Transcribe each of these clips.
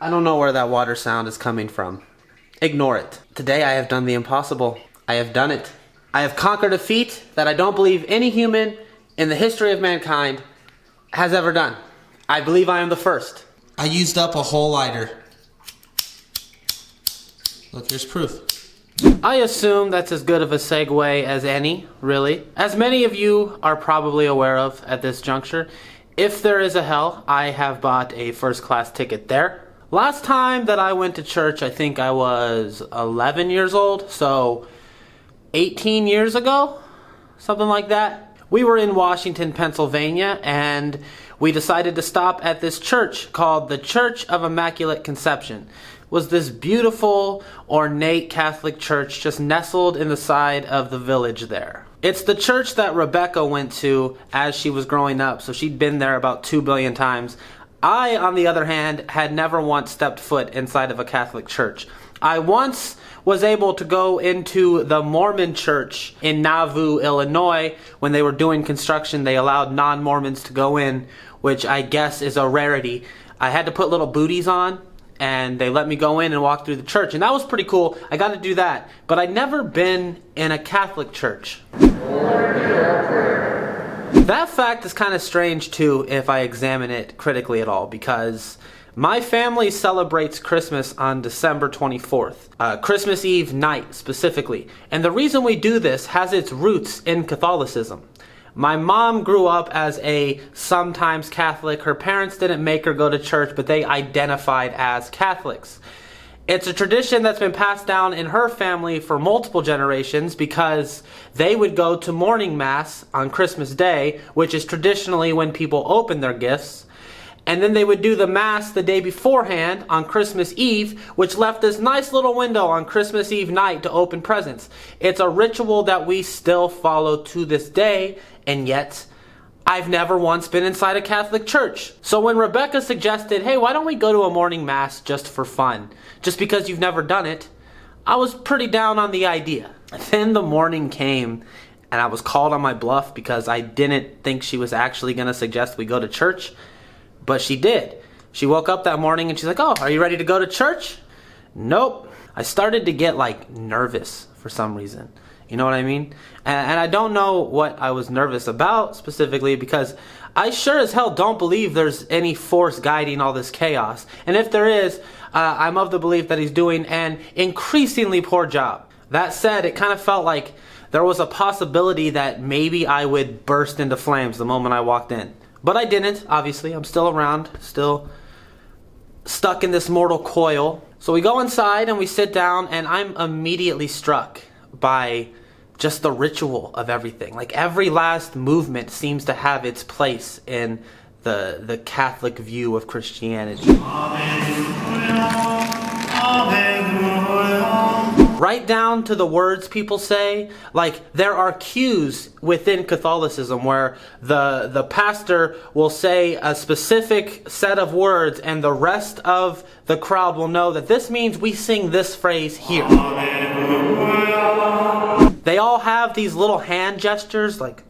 I don't know where that water sound is coming from. Ignore it. Today I have done the impossible. I have done it. I have conquered a feat that I don't believe any human in the history of mankind has ever done. I believe I am the first. I used up a whole lighter. Look, here's proof. I assume that's as good of a segue as any, really. As many of you are probably aware of at this juncture, if there is a hell, I have bought a first-class ticket there. Last time that I went to church, I think I was 11 years old, so 18 years ago, something like that. We were in Washington, Pennsylvania, and we decided to stop at this church called the Church of Immaculate Conception. It was this beautiful, ornate Catholic church just nestled in the side of the village there. It's the church that Rebecca went to as she was growing up, so she'd been there about 2 billion times. I, on the other hand, had never once stepped foot inside of a Catholic church. I once was able to go into the Mormon church in Nauvoo, Illinois. When they were doing construction, they allowed non-Mormons to go in, which I guess is a rarity. I had to put little booties on, and they let me go in and walk through the church, and that was pretty cool. I got to do that, but I'd never been in a Catholic church. That fact is kind of strange too if I examine it critically at all, because my family celebrates Christmas on December 24th, Christmas Eve night specifically, and the reason we do this has its roots in Catholicism. My mom grew up as a sometimes Catholic. Her parents didn't make her go to church, but they identified as Catholics. It's a tradition that's been passed down in her family for multiple generations because they would go to morning mass on Christmas Day, which is traditionally when people open their gifts. And then they would do the mass the day beforehand on Christmas Eve, which left this nice little window on Christmas Eve night to open presents. It's a ritual that we still follow to this day, and yet I've never once been inside a Catholic church. So when Rebecca suggested, hey, why don't we go to a morning mass just for fun, just because you've never done it, I was pretty down on the idea. Then the morning came, and I was called on my bluff because I didn't think she was actually going to suggest we go to church. But she did. She woke up that morning and she's like, oh, are you ready to go to church? Nope. I started to get nervous for some reason. You know what I mean? And I don't know what I was nervous about specifically, because I sure as hell don't believe there's any force guiding all this chaos. And if there is, I'm of the belief that he's doing an increasingly poor job. That said, it kind of felt like there was a possibility that maybe I would burst into flames the moment I walked in. But I didn't, obviously. I'm still around, still stuck in this mortal coil. So we go inside and we sit down, and I'm immediately struck by just the ritual of everything. Like every last movement seems to have its place in the Catholic view of Christianity. Right down to the words people say. Like, there are cues within Catholicism where the pastor will say a specific set of words and the rest of the crowd will know that this means we sing this phrase here. They all have these little hand gestures, like,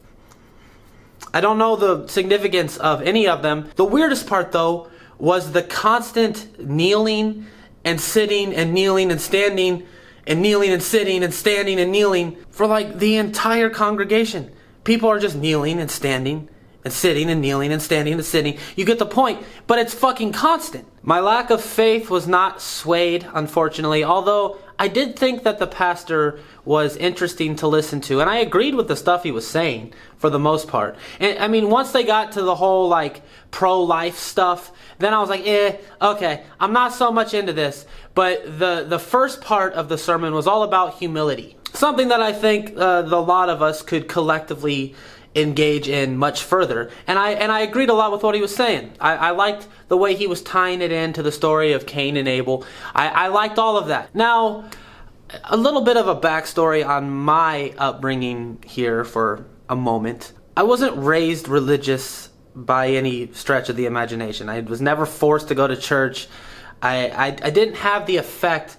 I don't know the significance of any of them. The weirdest part, though, was the constant kneeling and sitting and kneeling and standing and kneeling and sitting and standing and kneeling for the entire congregation. People are just kneeling and standing and sitting and kneeling and standing and sitting. You get the point, but it's fucking constant. My lack of faith was not swayed, unfortunately, although I did think that the pastor was interesting to listen to, and I agreed with the stuff he was saying for the most part. And I mean, once they got to the whole pro-life stuff, then I was like, okay, I'm not so much into this. But the first part of the sermon was all about humility, something that I think the lot of us could collectively engage in much further. And I agreed a lot with what he was saying. I liked the way he was tying it into the story of Cain and Abel. I liked all of that. Now, a little bit of a backstory on my upbringing here for a moment. I wasn't raised religious by any stretch of the imagination. I was never forced to go to church. I didn't have the effect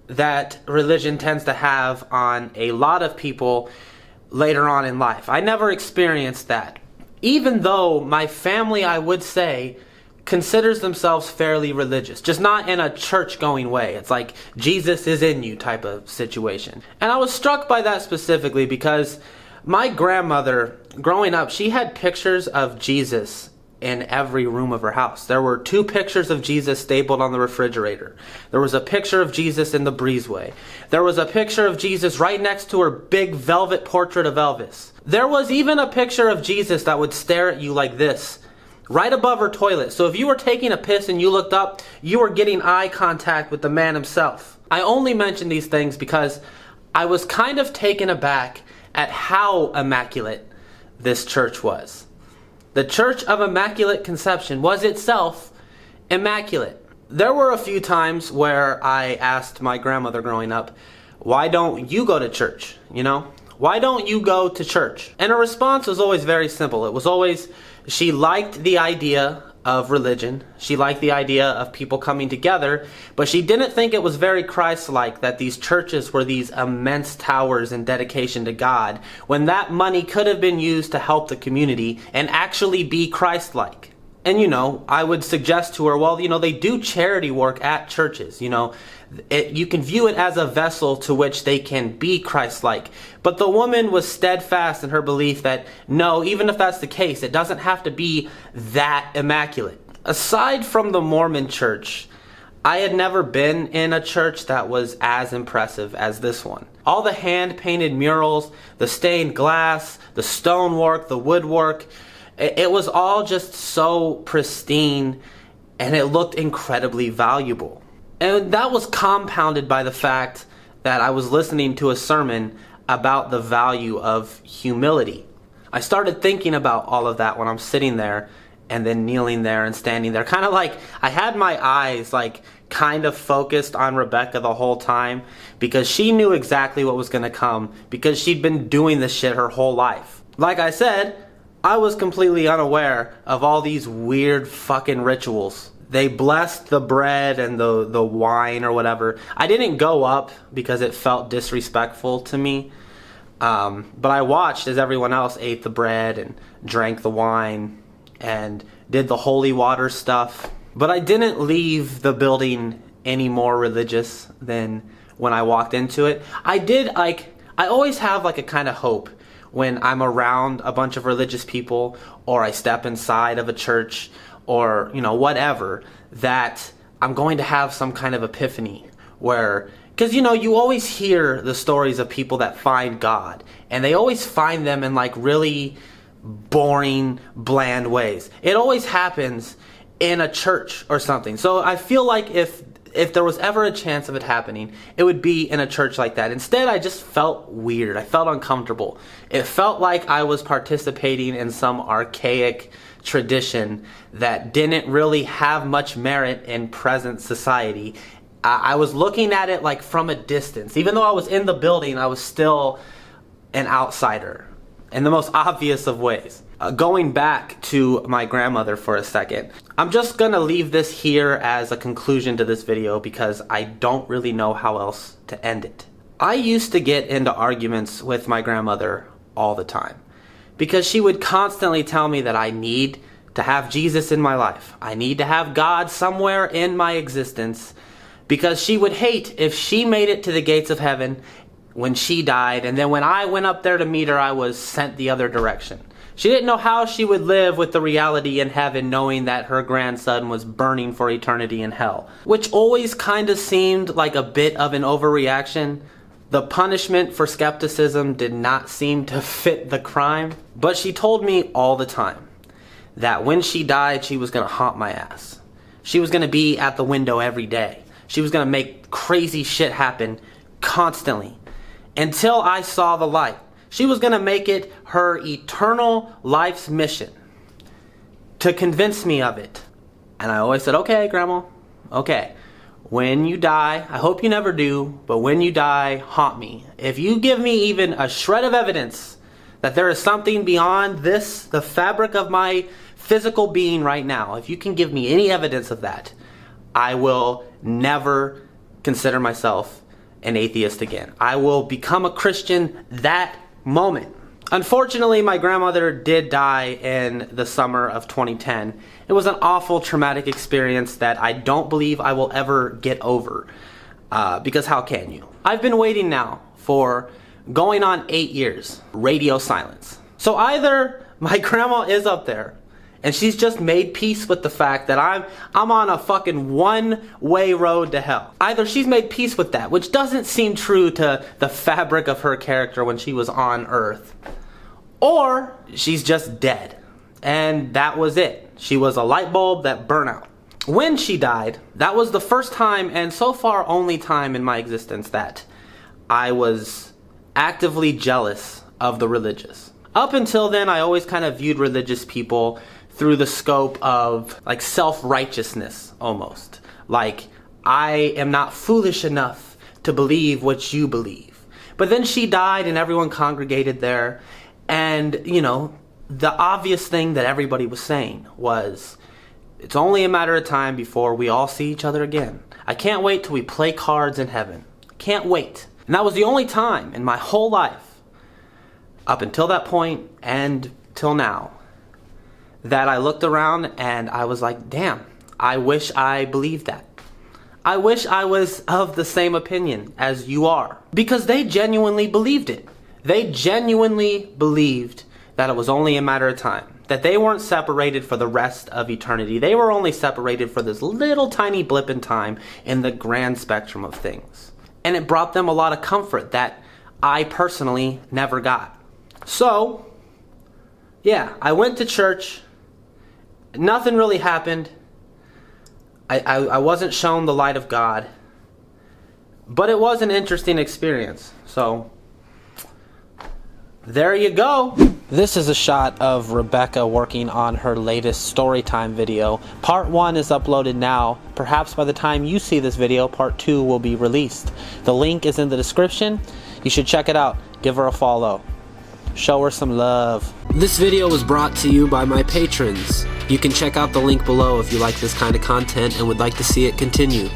that religion tends to have on a lot of people later on in life. I never experienced that. Even though my family, I would say, considers themselves fairly religious, just not in a church-going way. It's like Jesus is in you type of situation. And I was struck by that specifically because my grandmother, growing up, she had pictures of Jesus in every room of her house. There were 2 pictures of Jesus stapled on the refrigerator. There was a picture of Jesus in the breezeway. There was a picture of Jesus right next to her big velvet portrait of Elvis. There was even a picture of Jesus that would stare at you like this, right above her toilet. So if you were taking a piss and you looked up, you were getting eye contact with the man himself. I only mention these things because I was kind of taken aback at how immaculate this church was. The Church of Immaculate Conception was itself immaculate. There were a few times where I asked my grandmother growing up, why don't you go to church? Why don't you go to church? And her response was always very simple. It was always, she liked the idea of religion. She liked the idea of people coming together, but she didn't think it was very Christ-like that these churches were these immense towers in dedication to God, when that money could have been used to help the community and actually be Christ-like. And I would suggest to her, well, they do charity work at churches. You can view it as a vessel to which they can be Christ-like. But the woman was steadfast in her belief that, no, even if that's the case, it doesn't have to be that immaculate. Aside from the Mormon church, I had never been in a church that was as impressive as this one. All the hand-painted murals, the stained glass, the stonework, the woodwork, it was all just so pristine, and it looked incredibly valuable. And that was compounded by the fact that I was listening to a sermon about the value of humility. I started thinking about all of that when I'm sitting there and then kneeling there and standing there. Kind of like I had my eyes kind of focused on Rebecca the whole time because she knew exactly what was going to come because she'd been doing this shit her whole life. Like I said, I was completely unaware of all these weird fucking rituals. They blessed the bread and the wine or whatever. I didn't go up because it felt disrespectful to me. But I watched as everyone else ate the bread and drank the wine and did the holy water stuff. But I didn't leave the building any more religious than when I walked into it. I always have a kind of hope when I'm around a bunch of religious people or I step inside of a church or, whatever, that I'm going to have some kind of epiphany where, because, you always hear the stories of people that find God and they always find them in really boring, bland ways. It always happens in a church or something. So I feel like if there was ever a chance of it happening, it would be in a church like that. Instead, I just felt weird. I felt uncomfortable. It felt like I was participating in some archaic tradition that didn't really have much merit in present society. I was looking at it from a distance. Even though I was in the building, I was still an outsider in the most obvious of ways. Going back to my grandmother for a second, I'm just gonna leave this here as a conclusion to this video because I don't really know how else to end it. I used to get into arguments with my grandmother all the time because she would constantly tell me that I need to have Jesus in my life. I need to have God somewhere in my existence because she would hate if she made it to the gates of heaven when she died, and then when I went up there to meet her, I was sent the other direction. She didn't know how she would live with the reality in heaven knowing that her grandson was burning for eternity in hell, which always kind of seemed like a bit of an overreaction. The punishment for skepticism did not seem to fit the crime, but she told me all the time that when she died, she was going to haunt my ass. She was going to be at the window every day. She was going to make crazy shit happen constantly until I saw the light. She was going to make it her eternal life's mission to convince me of it. And I always said, okay, Grandma, okay. When you die, I hope you never do, but when you die, haunt me. If you give me even a shred of evidence that there is something beyond this, the fabric of my physical being right now, if you can give me any evidence of that, I will never consider myself an atheist again. I will become a Christian that moment. Unfortunately, my grandmother did die in the summer of 2010. It was an awful, traumatic experience that I don't believe I will ever get over. Because how can you? I've been waiting now for going on 8 years. Radio silence. So either my grandma is up there and she's just made peace with the fact that I'm on a fucking one-way road to hell. Either she's made peace with that, which doesn't seem true to the fabric of her character when she was on Earth, or she's just dead. And that was it. She was a light bulb that burnt out. When she died, that was the first time, and so far only time in my existence, that I was actively jealous of the religious. Up until then, I always kind of viewed religious people through the scope of like self-righteousness almost. Like, I am not foolish enough to believe what you believe. But then she died and everyone congregated there, and you know, the obvious thing that everybody was saying was, it's only a matter of time before we all see each other again. I can't wait till we play cards in heaven. Can't wait. And that was the only time in my whole life, up until that point and till now, that I looked around and I was like, damn, I wish I believed that. I wish I was of the same opinion as you are. Because they genuinely believed it. They genuinely believed that it was only a matter of time. That they weren't separated for the rest of eternity. They were only separated for this little tiny blip in time in the grand spectrum of things. And it brought them a lot of comfort that I personally never got. So, yeah, I went to church. Nothing really happened. I wasn't shown the light of God. But it was an interesting experience. So, there you go. This is a shot of Rebecca working on her latest storytime video. Part 1 is uploaded now. Perhaps by the time you see this video, part 2 will be released. The link is in the description. You should check it out. Give her a follow. Show her some love. This video was brought to you by my patrons. You can check out the link below if you like this kind of content and would like to see it continue.